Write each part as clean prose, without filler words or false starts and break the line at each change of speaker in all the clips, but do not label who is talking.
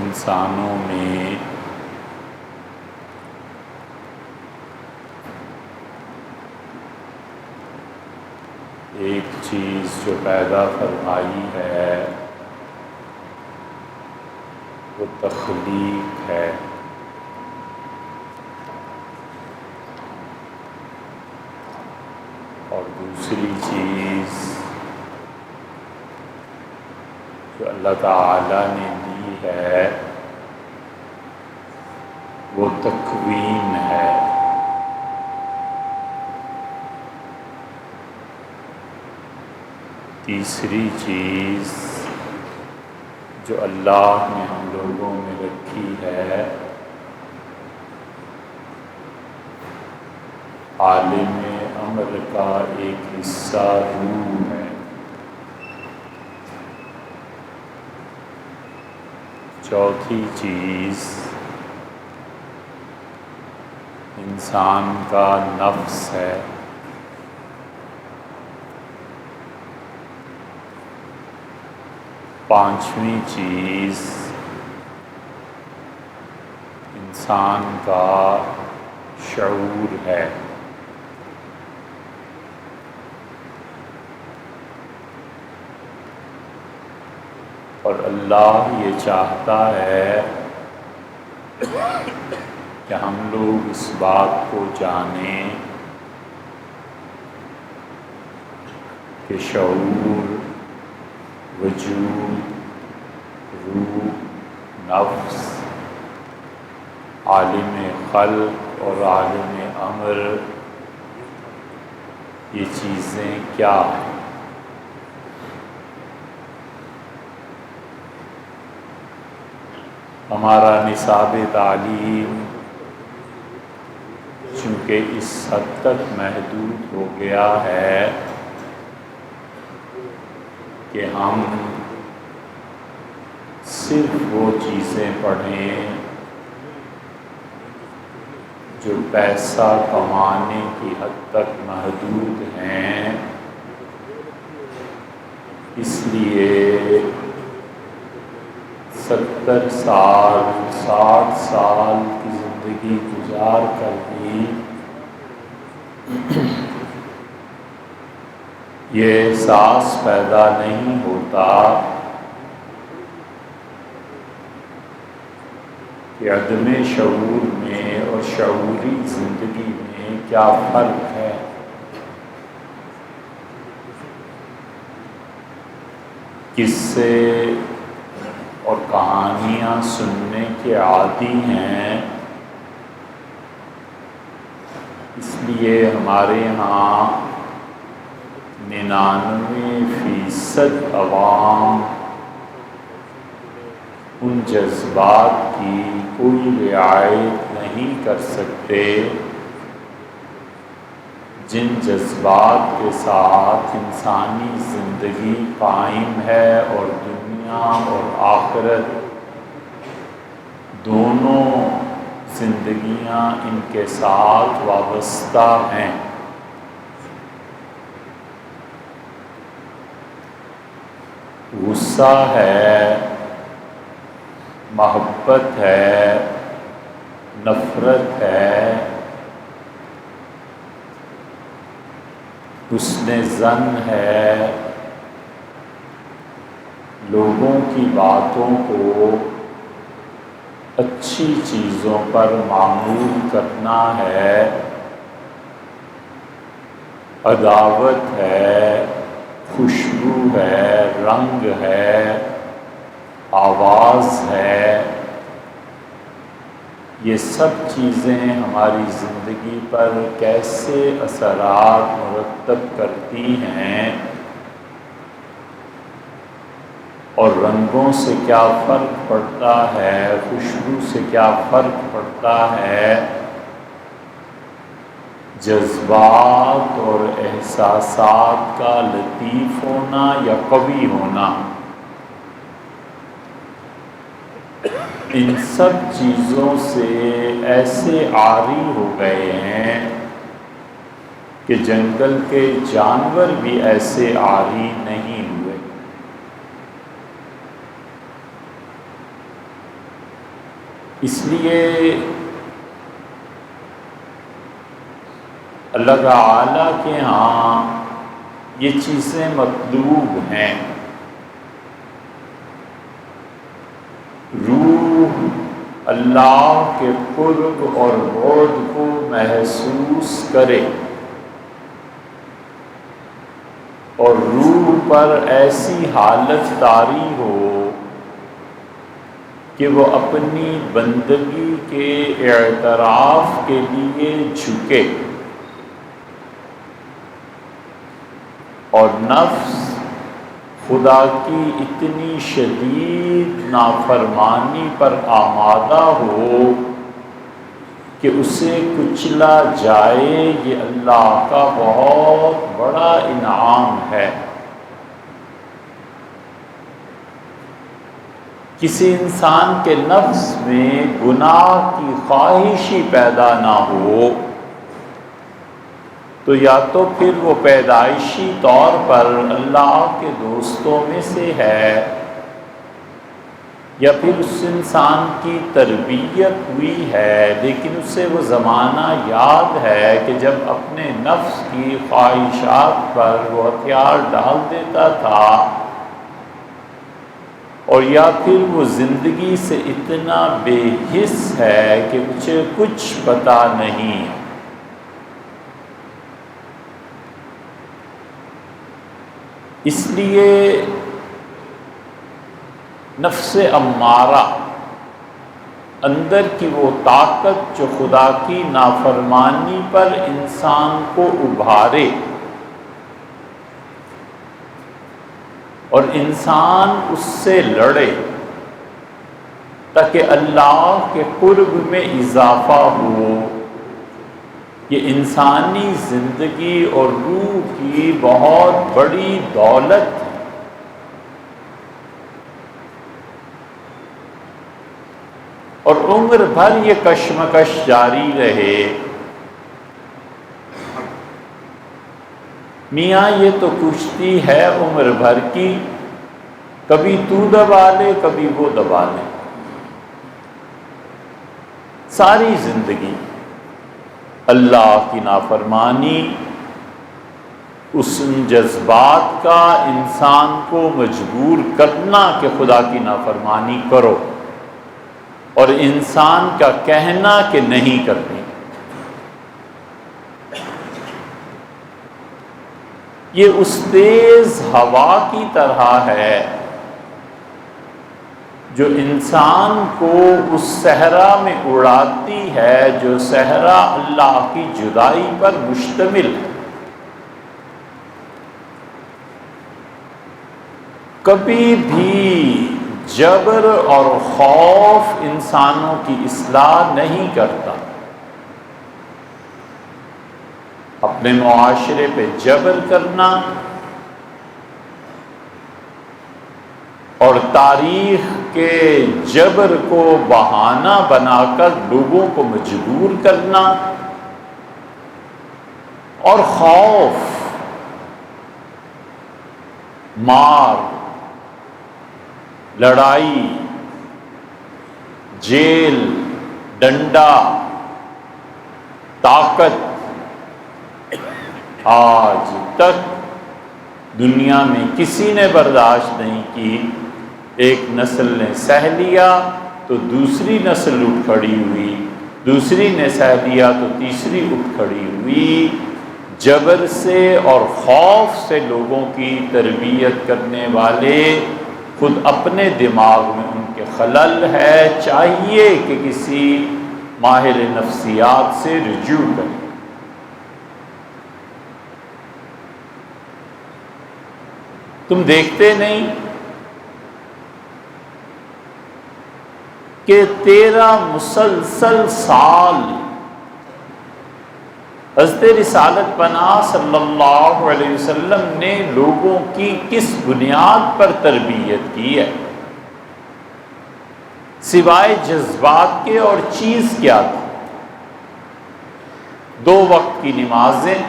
انسانوں میں ایک چیز جو پیدا فرمائی ہے وہ تخلیق ہے۔ اور دوسری چیز جو اللہ تعالیٰ نے دی ہے وہ تکوین ہے۔ تیسری چیز جو اللہ نے ہم لوگوں میں رکھی ہے عالم امر کا ایک حصہ روح ہے۔ چوتھی چیز انسان کا نفس ہے۔ پانچویں چیز انسان کا شعور ہے۔ اور اللہ یہ چاہتا ہے کہ ہم لوگ اس بات کو جانیں کہ شعور، وجود، روح، نفس، عالم خلق اور عالم امر یہ چیزیں کیا ہیں۔ ہمارا نصاب تعلیم چونکہ اس حد تک محدود ہو گیا ہے کہ ہم صرف وہ چیزیں پڑھیں جو پیسہ کمانے کی حد تک محدود ہیں۔ اس لیے 70 سال 60 سال کی زندگی گزار کر بھی یہ احساس پیدا نہیں ہوتا کہ عدم شعور میں اور شعوری زندگی میں کیا فرق ہے۔ قصے اور کہانیاں سننے کے عادی ہیں، اس لیے ہمارے یہاں 99% عوام ان جذبات کی کوئی رعایت نہیں کر سکتے جن جذبات کے ساتھ انسانی زندگی قائم ہے اور دنیا اور آخرت دونوں زندگیاں ان کے ساتھ وابستہ ہیں۔ غصہ ہے، محبت ہے، نفرت ہے، حسن ظن ہے، لوگوں کی باتوں کو اچھی چیزوں پر معمول کرنا ہے، عداوت ہے، خوشبو ہے، رنگ ہے، آواز ہے۔ یہ سب چیزیں ہماری زندگی پر کیسے اثرات مرتب کرتی ہیں اور رنگوں سے کیا فرق پڑتا ہے، خوشبو سے کیا فرق پڑتا ہے، جذبات اور احساسات کا لطیف ہونا یا قوی ہونا، ان سب چیزوں سے ایسے عاری ہو گئے ہیں کہ جنگل کے جانور بھی ایسے عاری نہیں ہوئے۔ اس لیے اللہ تعالیٰ کے ہاں یہ چیزیں مطلوب ہیں۔ روح اللہ کے قرب اور بعد کو محسوس کرے اور روح پر ایسی حالت طاری ہو کہ وہ اپنی بندگی کے اعتراف کے لیے جھکے، اور نفس خدا کی اتنی شدید نافرمانی پر آمادہ ہو کہ اسے کچلا جائے، یہ اللہ کا بہت بڑا انعام ہے۔ کسی انسان کے نفس میں گناہ کی خواہش ہی پیدا نہ ہو تو یا تو پھر وہ پیدائشی طور پر اللہ کے دوستوں میں سے ہے، یا پھر اس انسان کی تربیت ہوئی ہے، لیکن اسے وہ زمانہ یاد ہے کہ جب اپنے نفس کی خواہشات پر وہ ہتھیار ڈال دیتا تھا، اور یا پھر وہ زندگی سے اتنا بے حس ہے کہ اسے کچھ پتہ نہیں۔ اس لیے نفس امارہ، اندر کی وہ طاقت جو خدا کی نافرمانی پر انسان کو ابھارے اور انسان اس سے لڑے تاکہ اللہ کے قرب میں اضافہ ہو، یہ انسانی زندگی اور روح کی بہت بڑی دولت ہے۔ اور عمر بھر یہ کشمکش جاری رہے، میاں یہ تو کشتی ہے عمر بھر کی، کبھی تو دبا لے کبھی وہ دبا لے، ساری زندگی اللہ کی نافرمانی، اس جذبات کا انسان کو مجبور کرنا کہ خدا کی نافرمانی کرو، اور انسان کا کہنا کہ نہیں کرنی۔ یہ اس تیز ہوا کی طرح ہے جو انسان کو اس صحرا میں اڑاتی ہے، جو صحرا اللہ کی جدائی پر مشتمل ہے۔ کبھی بھی جبر اور خوف انسانوں کی اصلاح نہیں کرتا۔ اپنے معاشرے پہ جبر کرنا اور تاریخ کے جبر کو بہانہ بنا کر لوگوں کو مجبور کرنا، اور خوف، مار، لڑائی، جیل، ڈنڈا، طاقت، آج تک دنیا میں کسی نے برداشت نہیں کی۔ ایک نسل نے سہ لیا تو دوسری نسل اٹھ کھڑی ہوئی، دوسری نے سہ لیا تو تیسری اٹھ کھڑی ہوئی۔ جبر سے اور خوف سے لوگوں کی تربیت کرنے والے خود اپنے دماغ میں ان کے خلل ہے، چاہیے کہ کسی ماہر نفسیات سے رجوع کریں۔ تم دیکھتے نہیں کہ 13 مسلسل سال حضرت رسالت پناہ صلی اللہ علیہ وسلم نے لوگوں کی کس بنیاد پر تربیت کی ہے؟ سوائے جذبات کے اور چیز کیا تھی؟ 2 وقت کی نمازیں،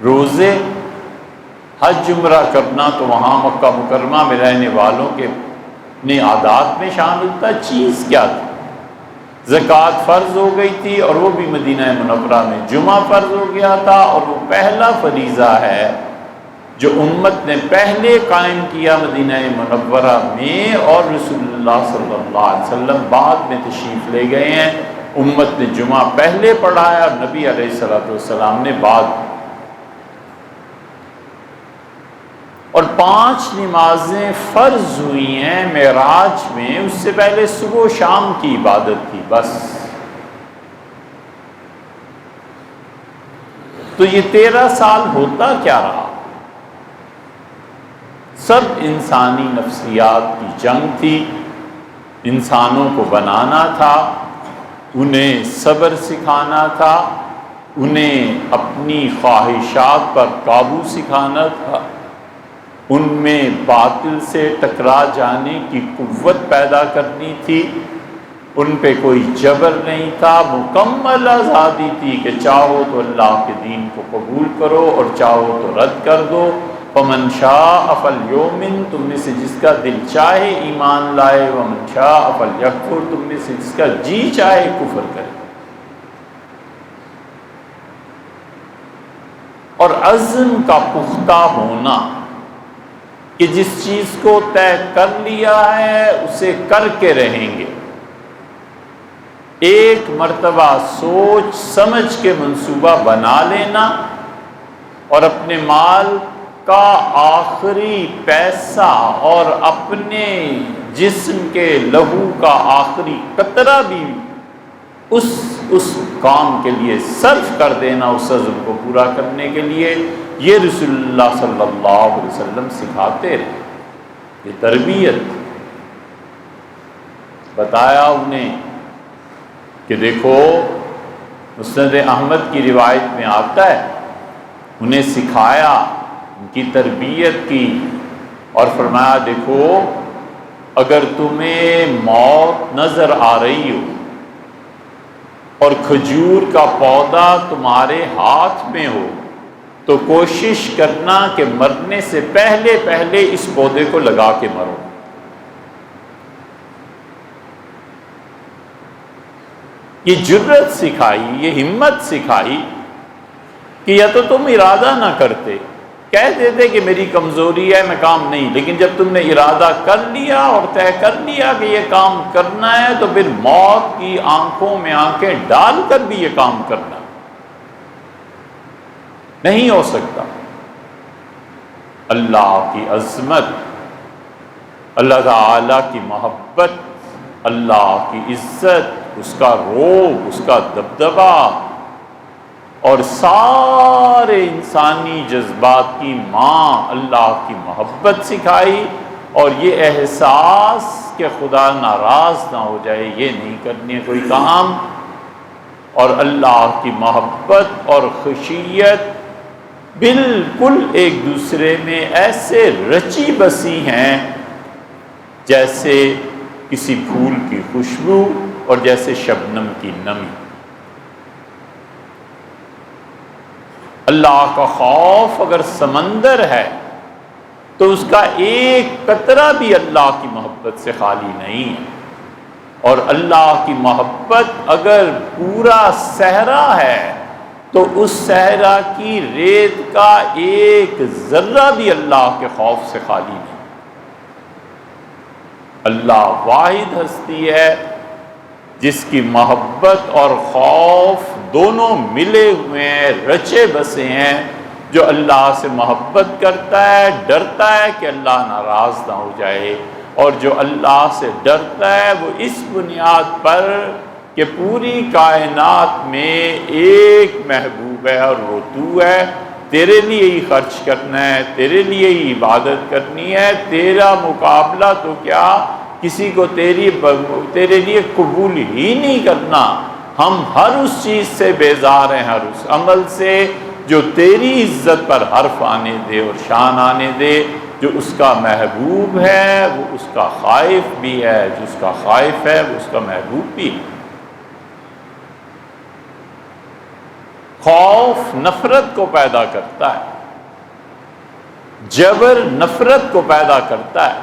روزے، حج عمرہ کرنا تو وہاں مکہ مکرمہ میں رہنے والوں کے اپنے عادات میں شامل تھا، چیز کیا تھی؟ زکوٰۃ فرض ہو گئی تھی، اور وہ بھی مدینہ منورہ میں جمعہ فرض ہو گیا تھا، اور وہ پہلا فریضہ ہے جو امت نے پہلے قائم کیا مدینہ منورہ میں، اور رسول اللہ صلی اللہ علیہ وسلم بعد میں تشریف لے گئے ہیں۔ امت نے جمعہ پہلے پڑھایا اور نبی علیہ الصلوۃ والسلام نے بعد۔ اور 5 نمازیں فرض ہوئی ہیں معراج میں، اس سے پہلے صبح و شام کی عبادت تھی بس۔ تو یہ 13 سال ہوتا کیا رہا؟ سب انسانی نفسیات کی جنگ تھی، انسانوں کو بنانا تھا، انہیں صبر سکھانا تھا، انہیں اپنی خواہشات پر قابو سکھانا تھا، ان میں باطل سے ٹکرا جانے کی قوت پیدا کرنی تھی، ان پہ کوئی جبر نہیں تھا، مکمل آزادی تھی کہ چاہو تو اللہ کے دین کو قبول کرو اور چاہو تو رد کر دو۔ فمن شاء فلیؤمن، تم میں سے جس کا دل چاہے ایمان لائے، ومن شاء فلیکفر، تم میں سے جس کا جی چاہے کفر کرے۔ اور عزم کا پختہ ہونا کہ جس چیز کو طے کر لیا ہے اسے کر کے رہیں گے، ایک مرتبہ سوچ سمجھ کے منصوبہ بنا لینا، اور اپنے مال کا آخری پیسہ اور اپنے جسم کے لہو کا آخری قطرہ بھی اس کام کے لیے صرف کر دینا، اس عزم کو پورا کرنے کے لیے۔ یہ رسول اللہ صلی اللہ علیہ وسلم سکھاتے رہے، یہ تربیت۔ بتایا انہیں کہ دیکھو مسند احمد کی روایت میں آتا ہے، انہیں سکھایا، ان کی تربیت کی، اور فرمایا دیکھو اگر تمہیں موت نظر آ رہی ہو اور کھجور کا پودا تمہارے ہاتھ میں ہو تو کوشش کرنا کہ مرنے سے پہلے پہلے اس پودے کو لگا کے مرو۔ یہ جرأت سکھائی، یہ ہمت سکھائی کہ یا تو تم ارادہ نہ کرتے، کہہ دیتے کہ میری کمزوری ہے میں کام نہیں، لیکن جب تم نے ارادہ کر لیا اور طے کر لیا کہ یہ کام کرنا ہے تو پھر موت کی آنکھوں میں آنکھیں ڈال کر بھی یہ کام کرنا نہیں ہو سکتا۔ اللہ کی عظمت، اللہ تعالی کی محبت، اللہ کی عزت، اس کا روب، اس کا دبدبہ، اور سارے انسانی جذبات کی ماں اللہ کی محبت سکھائی، اور یہ احساس کہ خدا ناراض نہ ہو جائے، یہ نہیں کرنے کوئی کام، اور اللہ کی محبت اور خشیت بالکل ایک دوسرے میں ایسے رچی بسی ہیں جیسے کسی پھول کی خوشبو اور جیسے شبنم کی نمی۔ اللہ کا خوف اگر سمندر ہے تو اس کا ایک قطرہ بھی اللہ کی محبت سے خالی نہیں ہے، اور اللہ کی محبت اگر پورا صحرا ہے تو اس صحرا کی ریت کا ایک ذرہ بھی اللہ کے خوف سے خالی نہیں۔ اللہ واحد ہستی ہے جس کی محبت اور خوف دونوں ملے ہوئے ہیں، رچے بسے ہیں۔ جو اللہ سے محبت کرتا ہے ڈرتا ہے کہ اللہ ناراض نہ ہو جائے، اور جو اللہ سے ڈرتا ہے وہ اس بنیاد پر کہ پوری کائنات میں ایک محبوب ہے اور وہ تو ہے، تیرے لیے ہی خرچ کرنا ہے، تیرے لیے ہی عبادت کرنی ہے، تیرا مقابلہ تو کیا کسی کو تیرے لیے قبول ہی نہیں کرنا۔ ہم ہر اس چیز سے بیزار ہیں، ہر اس عمل سے جو تیری عزت پر حرف آنے دے اور شان آنے دے۔ جو اس کا محبوب ہے وہ اس کا خائف بھی ہے، جو اس کا خائف ہے وہ اس کا محبوب بھی ہے۔ خوف نفرت کو پیدا کرتا ہے، جبر نفرت کو پیدا کرتا ہے،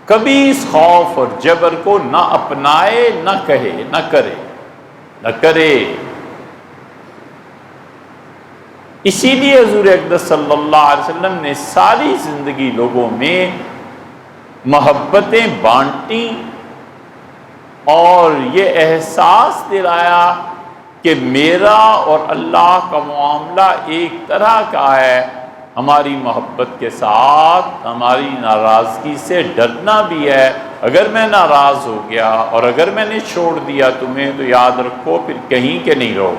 کبھی اس خوف اور جبر کو نہ اپنائے، نہ کہے، نہ کرے۔ اسی لیے حضور اقدس صلی اللہ علیہ وسلم نے ساری زندگی لوگوں میں محبتیں بانٹی اور یہ احساس دلایا کہ میرا اور اللہ کا معاملہ ایک طرح کا ہے۔ ہماری محبت کے ساتھ ہماری ناراضگی سے ڈرنا بھی ہے۔ اگر میں ناراض ہو گیا اور اگر میں نے چھوڑ دیا تمہیں تو یاد رکھو پھر کہیں کے نہیں رہو۔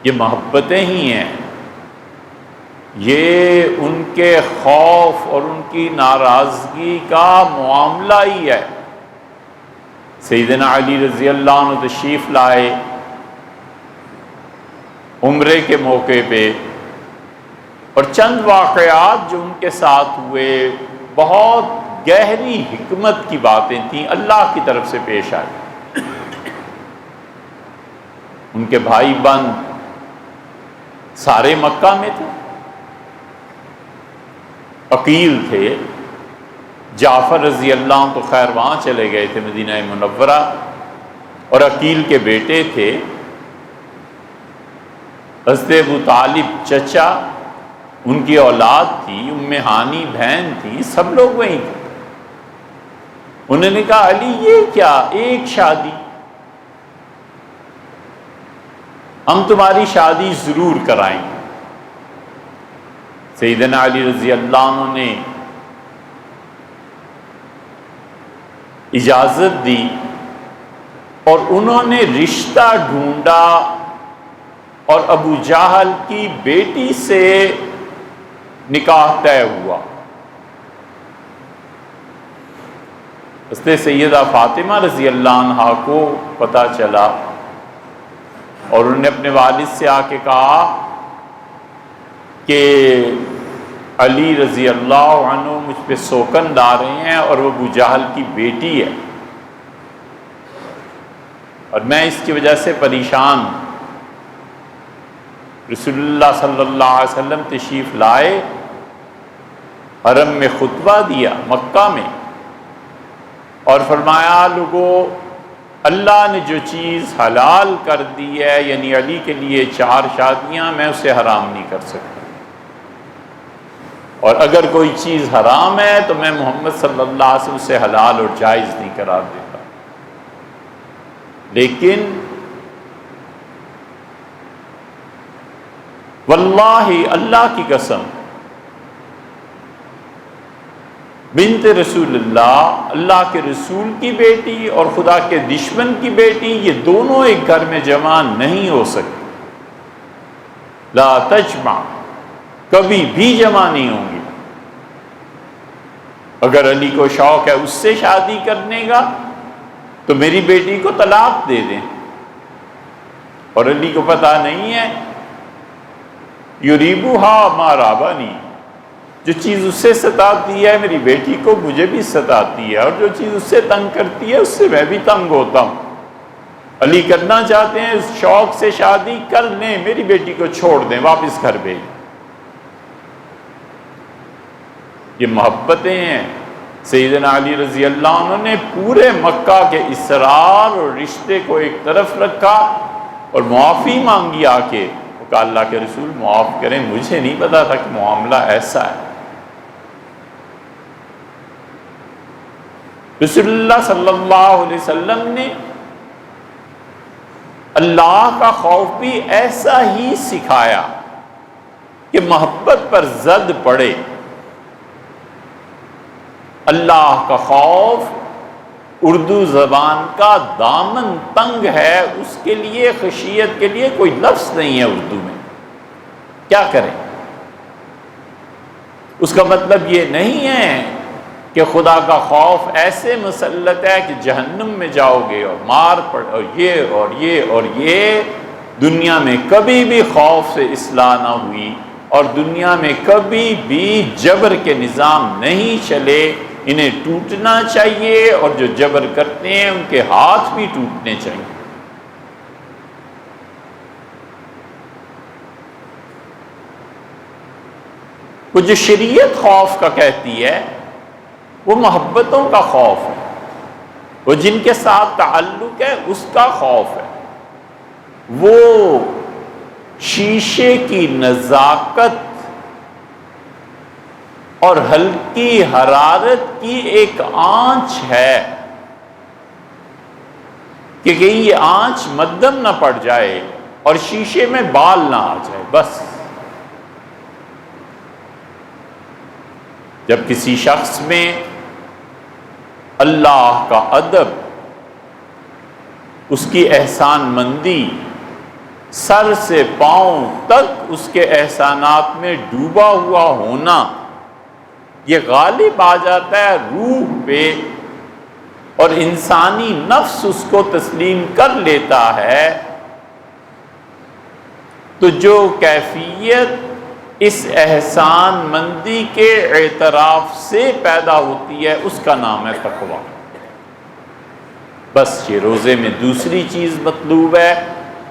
یہ محبتیں ہی ہیں، یہ ان کے خوف اور ان کی ناراضگی کا معاملہ ہی ہے۔ سیدنا علی رضی اللہ عنہ تشریف لائے عمرے کے موقع پہ، اور چند واقعات جو ان کے ساتھ ہوئے بہت گہری حکمت کی باتیں تھیں، اللہ کی طرف سے پیش آئی۔ ان کے بھائی بند سارے مکہ میں تھے، عقیل تھے، جعفر رضی اللہ عنہ تو خیر وہاں چلے گئے تھے مدینہ منورہ، اور عقیل کے بیٹے تھے حضرت ابو طالب چچا، ان کی اولاد تھی، ام ہانی بہن تھی، سب لوگ وہیں تھے۔ انہوں نے کہا علی یہ کیا ایک شادی، ہم تمہاری شادی ضرور کرائیں گے۔ سیدنا علی رضی اللہ عنہ نے اجازت دی اور انہوں نے رشتہ ڈھونڈا، اور ابو جہل کی بیٹی سے نکاح طے ہوا۔ حضرت سیدہ فاطمہ رضی اللہ عنہا کو پتہ چلا اور انہوں نے اپنے والد سے آ کے کہا کہ علی رضی اللہ عنہ مجھ پہ سوکن ڈال رہے ہیں اور وہ ابو جہل کی بیٹی ہے، اور میں اس کی وجہ سے پریشان ہوں۔ رسول اللہ صلی اللہ علیہ وسلم تشریف لائے، حرم میں خطبہ دیا مکہ میں، اور فرمایا لوگو اللہ نے جو چیز حلال کر دی ہے، یعنی علی کے لیے 4 شادیاں، میں اسے حرام نہیں کر سکتا، اور اگر کوئی چیز حرام ہے تو میں محمد صلی اللہ علیہ وسلم اسے حلال اور جائز نہیں قرار دیتا۔ لیکن واللہ اللہ کی قسم، بنت رسول اللہ، اللہ کے رسول کی بیٹی اور خدا کے دشمن کی بیٹی، یہ دونوں ایک گھر میں جمع نہیں ہو سکتی، لا تجمع، کبھی بھی جمع نہیں ہوں گی۔ اگر علی کو شوق ہے اس سے شادی کرنے کا تو میری بیٹی کو طلاق دے دیں، اور علی کو پتہ نہیں ہے یریبوہا ما رابانی، جو چیز اس سے ستاتی ہے میری بیٹی کو مجھے بھی ستاتی ہے، اور جو چیز اس سے تنگ کرتی ہے اس سے میں بھی تنگ ہوتا ہوں۔ علی کرنا چاہتے ہیں اس شوق سے شادی کر لیں، میری بیٹی کو چھوڑ دیں، واپس گھر بھیج۔ یہ محبتیں ہیں۔ سیدنا علی رضی اللہ عنہ نے پورے مکہ کے اسرار اور رشتے کو ایک طرف رکھا اور معافی مانگی آ کے، کہ اللہ کے رسول معاف کریں، مجھے نہیں پتا تھا کہ معاملہ ایسا ہے۔ رسول اللہ صلی اللہ علیہ وسلم نے اللہ کا خوف بھی ایسا ہی سکھایا کہ محبت پر زد پڑے۔ اللہ کا خوف اردو زبان کا دامن تنگ ہے، اس کے لیے خشیت کے لیے کوئی لفظ نہیں ہے اردو میں، کیا کریں؟ اس کا مطلب یہ نہیں ہے کہ خدا کا خوف ایسے مسلط ہے کہ جہنم میں جاؤ گے اور مار پڑ اور یہ اور یہ اور یہ۔ دنیا میں کبھی بھی خوف سے اصلاح نہ ہوئی، اور دنیا میں کبھی بھی جبر کے نظام نہیں چلے۔ انہیں ٹوٹنا چاہیے، اور جو جبر کرتے ہیں ان کے ہاتھ بھی ٹوٹنے چاہیے۔ وہ جو شریعت خوف کا کہتی ہے وہ محبتوں کا خوف ہے، وہ جن کے ساتھ تعلق ہے اس کا خوف ہے، وہ شیشے کی نزاکت اور ہلکی حرارت کی ایک آنچ ہے کہ کہیں یہ آنچ مدھم نہ پڑ جائے اور شیشے میں بال نہ آ جائے۔ بس جب کسی شخص میں اللہ کا ادب، اس کی احسان مندی، سر سے پاؤں تک اس کے احسانات میں ڈوبا ہوا ہونا، یہ غالب آ جاتا ہے روح پہ اور انسانی نفس اس کو تسلیم کر لیتا ہے، تو جو کیفیت اس احسان مندی کے اعتراف سے پیدا ہوتی ہے اس کا نام ہے تقویٰ۔ بس یہ روزے میں دوسری چیز مطلوب ہے،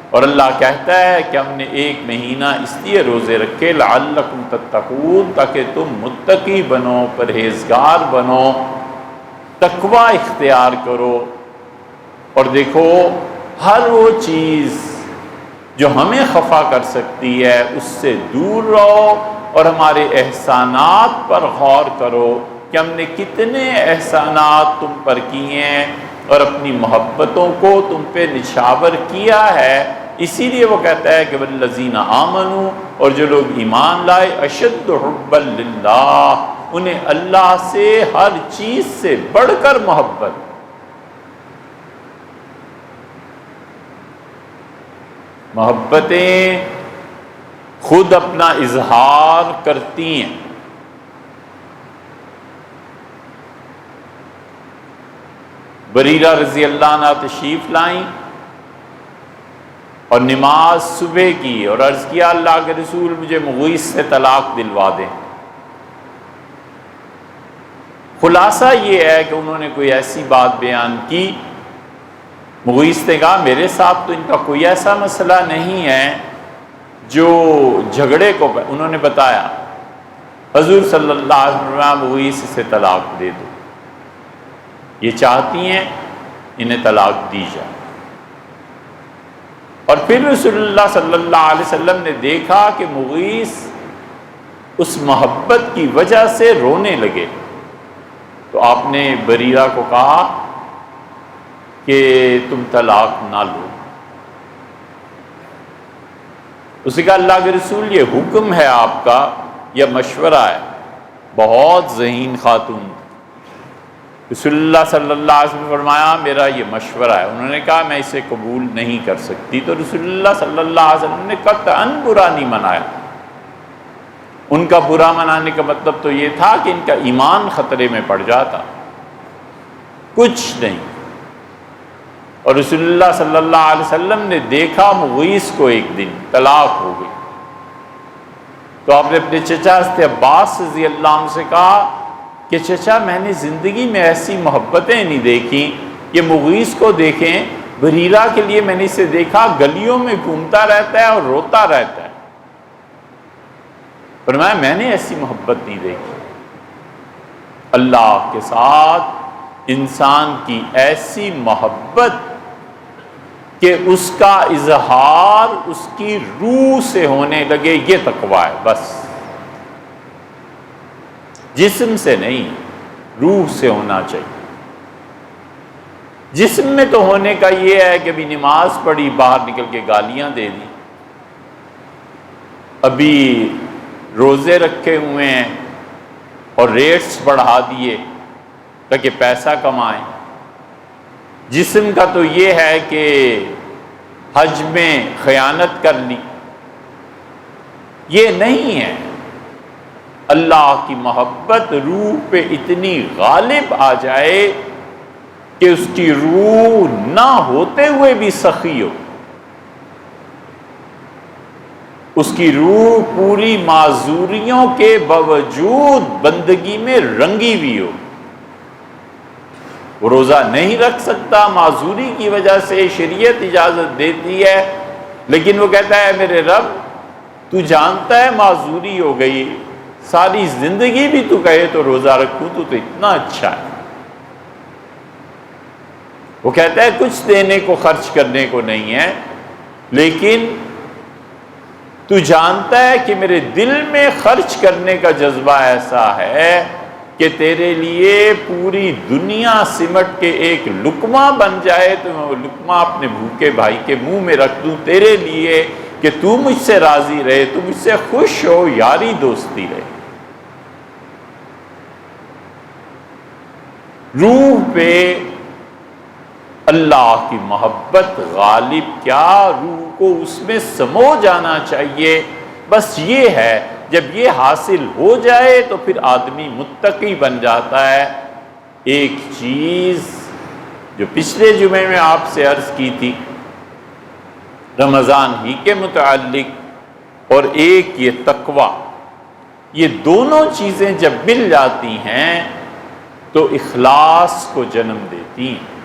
اور اللہ کہتا ہے کہ ہم نے ایک مہینہ اس لیے روزے رکھے لعلکم تتقون، تاکہ تم متقی بنو، پرہیزگار بنو، تقویٰ اختیار کرو۔ اور دیکھو ہر وہ چیز جو ہمیں خفا کر سکتی ہے اس سے دور رہو، اور ہمارے احسانات پر غور کرو کہ ہم نے کتنے احسانات تم پر کیے ہیں اور اپنی محبتوں کو تم پہ نچھاور کیا ہے۔ اسی لیے وہ کہتا ہے کہ والذین آمنوا، اور جو لوگ ایمان لائے، اشد حبا للہ، انہیں اللہ سے ہر چیز سے بڑھ کر محبت۔ محبتیں خود اپنا اظہار کرتی ہیں۔ بریرہ رضی اللہ عنہ تشریف لائیں اور نماز صبح کی، اور عرض کیا اللہ کے رسول مجھے مغیث سے طلاق دلوا دیں۔ خلاصہ یہ ہے کہ انہوں نے کوئی ایسی بات بیان کی، مغیث نے کہا میرے ساتھ تو ان کا کوئی ایسا مسئلہ نہیں ہے جو جھگڑے کو انہوں نے بتایا، حضور صلی اللہ علیہ وسلم مغیث سے طلاق دے دو، یہ چاہتی ہیں انہیں طلاق دی جائے۔ اور پھر رسول اللہ صلی اللہ علیہ وسلم نے دیکھا کہ مغیث اس محبت کی وجہ سے رونے لگے، تو آپ نے بریرہ کو کہا کہ تم طلاق نہ لو۔ اس نے کہا اللہ کے رسول یہ حکم ہے آپ کا یا مشورہ ہے؟ بہت ذہین خاتون۔ رسول اللہ صلی اللہ علیہ وسلم نے فرمایا میرا یہ مشورہ ہے۔ انہوں نے کہا میں اسے قبول نہیں کر سکتی، تو رسول اللہ صلی اللہ علیہ وسلم نے قطعاً برا نہیں منایا۔ ان کا برا منانے کا مطلب تو یہ تھا کہ ان کا ایمان خطرے میں پڑ جاتا، کچھ نہیں۔ اور رسول اللہ صلی اللہ علیہ وسلم نے دیکھا مغیث کو ایک دن طلاق ہو گئی، تو آپ نے اپنے چچا حضرت عباس رضی اللہ عنہ سے کہا کہ چچا میں نے زندگی میں ایسی محبتیں نہیں دیکھیں، یہ مغیث کو دیکھیں، بریرہ کے لیے میں نے اسے دیکھا گلیوں میں گھومتا رہتا ہے اور روتا رہتا ہے، فرمایا میں نے ایسی محبت نہیں دیکھی۔ اللہ کے ساتھ انسان کی ایسی محبت کہ اس کا اظہار اس کی روح سے ہونے لگے، یہ تقویٰ ہے۔ بس جسم سے نہیں، روح سے ہونا چاہیے۔ جسم میں تو ہونے کا یہ ہے کہ ابھی نماز پڑھی باہر نکل کے گالیاں دے دی، ابھی روزے رکھے ہوئے ہیں اور ریٹس بڑھا دیے تاکہ پیسہ کمائیں۔ جسم کا تو یہ ہے کہ حج میں خیانت کر لی، یہ نہیں ہے۔ اللہ کی محبت روح پہ اتنی غالب آ جائے کہ اس کی روح نہ ہوتے ہوئے بھی سخی ہو، اس کی روح پوری معذوریوں کے باوجود بندگی میں رنگی ہوئی ہو۔ وہ روزہ نہیں رکھ سکتا، معذوری کی وجہ سے شریعت اجازت دیتی ہے، لیکن وہ کہتا ہے میرے رب تو جانتا ہے معذوری ہو گئی، ساری زندگی بھی تو کہے تو روزہ رکھوں تو اتنا اچھا ہے۔ وہ کہتا ہے کچھ دینے کو خرچ کرنے کو نہیں ہے، لیکن تو جانتا ہے کہ میرے دل میں خرچ کرنے کا جذبہ ایسا ہے کہ تیرے لیے پوری دنیا سمٹ کے ایک لقمہ بن جائے تو میں وہ لقمہ اپنے بھوکے بھائی کے منہ میں رکھ دوں تیرے لیے، کہ تو مجھ سے راضی رہے، تو مجھ سے خوش ہو، یاری دوستی رہے۔ روح پہ اللہ کی محبت غالب کیا، روح کو اس میں سمو جانا چاہیے۔ بس یہ ہے، جب یہ حاصل ہو جائے تو پھر آدمی متقی بن جاتا ہے۔ ایک چیز جو پچھلے جمعے میں آپ سے عرض کی تھی رمضان ہی کے متعلق، اور ایک یہ تقوی، یہ دونوں چیزیں جب مل جاتی ہیں تو اخلاص کو جنم دیتی ہیں۔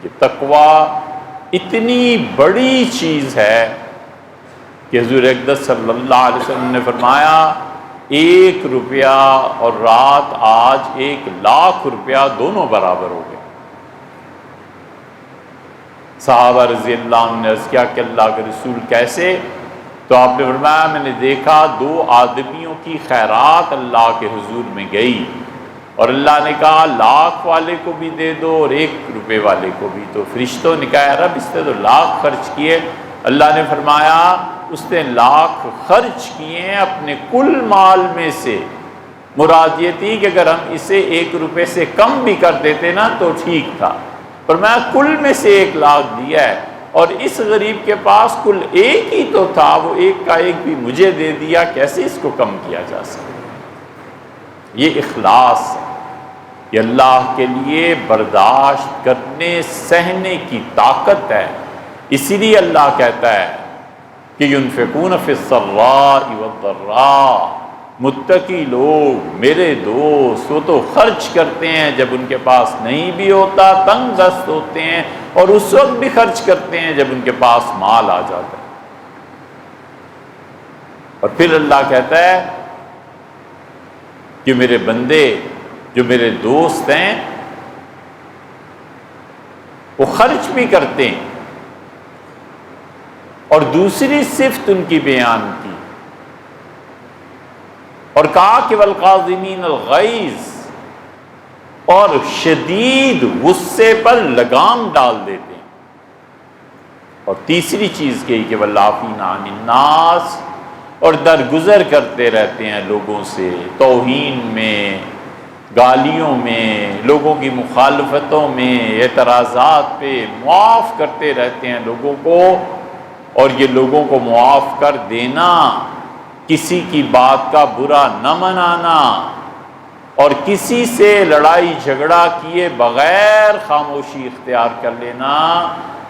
کہ تقوی اتنی بڑی چیز ہے کہ حضور اقدس صلی اللہ علیہ وسلم نے فرمایا 1 روپیہ اور رات آج 1,00,000 روپیہ دونوں برابر ہو گئے۔ صحابہ رضی اللہ عنہ نے عرض کیا کہ اللہ کے رسول کیسے؟ تو آپ نے فرمایا میں نے دیکھا 2 آدمیوں کی خیرات اللہ کے حضور میں گئی، اور اللہ نے کہا 1,00,000 والے کو بھی دے دو اور 1 روپے والے کو بھی۔ تو فرشتوں نے کہا رب اس نے تو 1,00,000 خرچ کیے۔ اللہ نے فرمایا اس نے 1,00,000 خرچ کیے ہیں اپنے کل مال میں سے، مراد یہ تھی کہ اگر ہم اسے 1 روپے سے کم بھی کر دیتے نا تو ٹھیک تھا، فرمایا کل میں سے 1,00,000 دیا ہے، اور اس غریب کے پاس کل 1 ہی تو تھا، وہ 1 کا 1 بھی مجھے دے دیا، کیسے اس کو کم کیا جا سکتا؟ یہ اخلاص ہے، یہ اللہ کے لیے برداشت کرنے سہنے کی طاقت ہے۔ اسی لیے اللہ کہتا ہے کہ ينفقون فی السراء والضراء، متقی لوگ میرے دوست وہ تو خرچ کرتے ہیں جب ان کے پاس نہیں بھی ہوتا، تنگ دست ہوتے ہیں، اور اس وقت بھی خرچ کرتے ہیں جب ان کے پاس مال آ جاتا ہے۔ اور پھر اللہ کہتا ہے کہ میرے بندے جو میرے دوست ہیں وہ خرچ بھی کرتے ہیں، اور دوسری صفت ان کی بیان کی اور کہا کہ والقاظمین الغیظ، اور شدید غصے پر لگام ڈال دیتے ہیں، اور تیسری چیز کہی کہ والعافین عن الناس، اور درگزر کرتے رہتے ہیں لوگوں سے، توہین میں، گالیوں میں، لوگوں کی مخالفتوں میں، اعتراضات پہ معاف کرتے رہتے ہیں لوگوں کو۔ اور یہ لوگوں کو معاف کر دینا، کسی کی بات کا برا نہ منانا، اور کسی سے لڑائی جھگڑا کیے بغیر خاموشی اختیار کر لینا،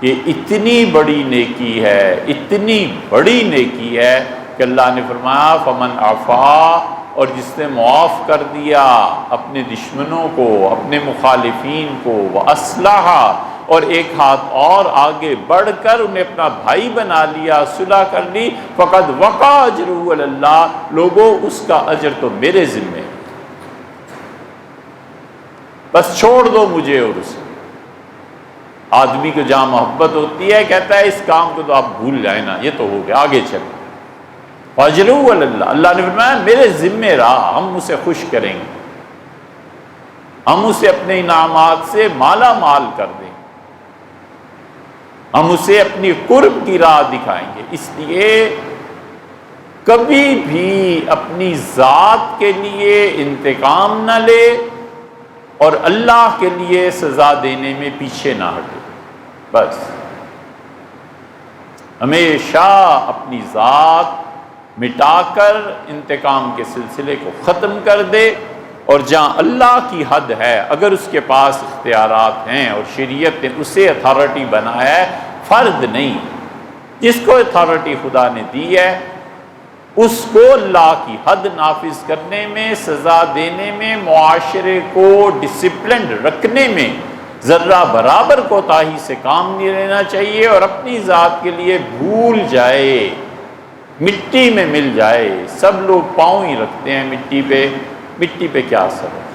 یہ اتنی بڑی نیکی ہے، اتنی بڑی نیکی ہے کہ اللہ نے فرمایا فمن عفا، اور جس نے معاف کر دیا اپنے دشمنوں کو، اپنے مخالفین کو، وَأَصْلَحَ، اور ایک ہاتھ اور آگے بڑھ کر انہیں اپنا بھائی بنا لیا، صلح کر لی، فقد وقع اجرہ علی اللہ، لوگوں اس کا اجر تو میرے ذمہ ہے، بس چھوڑ دو مجھے اور اسے۔ آدمی کو جہاں محبت ہوتی ہے کہتا ہے اس کام کو تو آپ بھول جائیں نا، یہ تو ہو گیا، آگے چلیں۔ اجرہ علی اللہ، اللہ نے فرمایا میرے ذمہ رہا، ہم اسے خوش کریں گے، ہم اسے اپنے انعامات سے مالا مال کر دیں گے، ہم اسے اپنی قرب کی راہ دکھائیں گے۔ اس لیے کبھی بھی اپنی ذات کے لیے انتقام نہ لے اور اللہ کے لیے سزا دینے میں پیچھے نہ ہٹے، بس ہمیشہ اپنی ذات مٹا کر انتقام کے سلسلے کو ختم کر دے، اور جہاں اللہ کی حد ہے اگر اس کے پاس اختیارات ہیں اور شریعت نے اسے اتھارٹی بنایا ہے، فرد نہیں، جس کو اتھارٹی خدا نے دی ہے اس کو اللہ کی حد نافذ کرنے میں، سزا دینے میں، معاشرے کو ڈسپلنڈ رکھنے میں ذرہ برابر کوتاہی سے کام نہیں لینا چاہیے، اور اپنی ذات کے لیے بھول جائے مٹی میں مل جائے، سب لوگ پاؤں ہی رکھتے ہیں مٹی پہ کیا اثر ہے؟